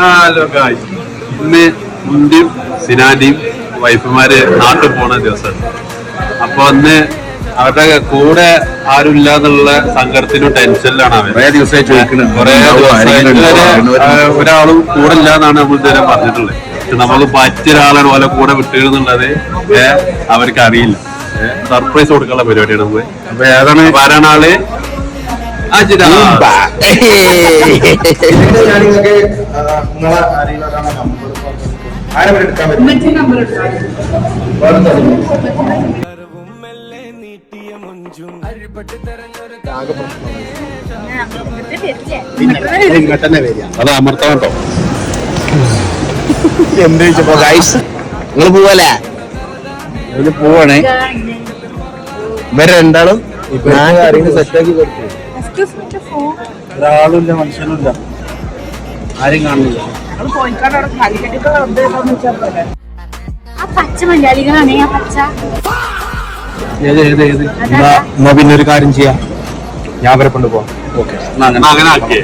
Hello guys, ഇന്ന് മുന്തിയും സിനാന്റെയും വൈഫുമാര് നാട്ടിൽ പോണ ദിവസമാണ്. അപ്പൊ അന്ന് അവരുടെ കൂടെ ആരും ഇല്ലാന്നുള്ള സങ്കടത്തിനും ടെൻഷനിലാണ് അവർ. കുറെ ദിവസമായിട്ട് ഒരാളും കൂടെ ഇല്ലാന്നാണ് നമ്മൾ ഇതുവരെ പറഞ്ഞിട്ടുള്ളത്. പക്ഷെ നമുക്ക് പറ്റിയ ഒരാളാണ് പോലെ കൂടെ വിട്ടുകയെന്നുള്ളത് അവർക്ക് അറിയില്ല. സർപ്രൈസ് കൊടുക്കാനുള്ള പരിപാടിയാണ് നമ്മൾ. അപ്പൊ ഏതാണ് ആരാണ് ആള്? അത് അമർത്താൻ കേട്ടോ. എന്ത് ചോദിച്ചപ്പോ ഗൈസ് നിങ്ങള് പോവല്ലേ? പോവാണേ. ഇവരെ രണ്ടാളും ഞാൻ കാര്യങ്ങൾ സെറ്റാക്കി കൊടുത്തു. ഒരാളുമില്ല, മനുഷ്യനുമില്ല, ആരും കാണില്ല. എന്നാ പിന്നെ ഒരു കാര്യം ചെയ്യാം, ഞാൻ അവരെ കൊണ്ടുപോവാം. ഓക്കെ, അങ്ങനെ ആക്കിയേ.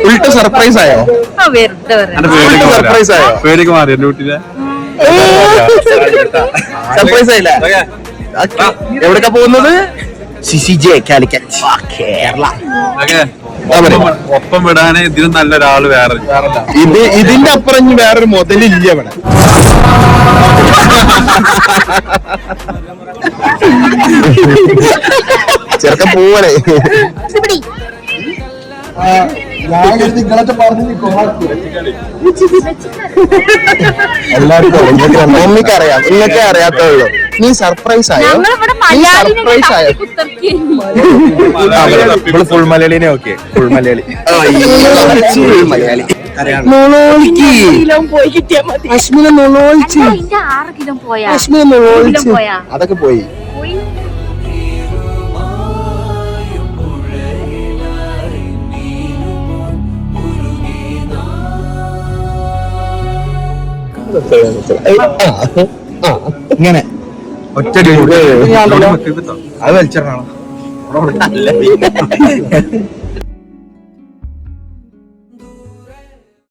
ഉൾട്ട് സർപ്രൈസ് ആയോ? സർപ്രൈസ് ആയോ? പേടിക്ക് മാറി എന്റെ കുട്ടിയെ സർപ്രൈസ് ആയില്ല. എവിടേക്കാ പോകുന്നത്? CCJ കാലിക്കറ്റ് കേരള. ഒപ്പം വിടാന് ഇതിനും നല്ലൊരാള് വേറെ. ഇതിന്റെ അപ്പുറം ഇനി വേറൊരു മുതലില്ല ഇവിടെ. ചെറുക്കൻ പോവണേ. എല്ലാവർക്കും മമ്മിക്ക് അറിയാം, ഇന്നൊക്കെ അറിയാത്തുള്ളൂ. നീ സർപ്രൈസ് ആയോ? സർപ്രൈസ് ആയോ? ഫുൾ മലയാളിനെ. Okay, full Malayali. Full Malayali. അതൊക്കെ പോയി. ഇങ്ങനെ ഒറ്റ അത് വലിച്ചെറങ്ങണം.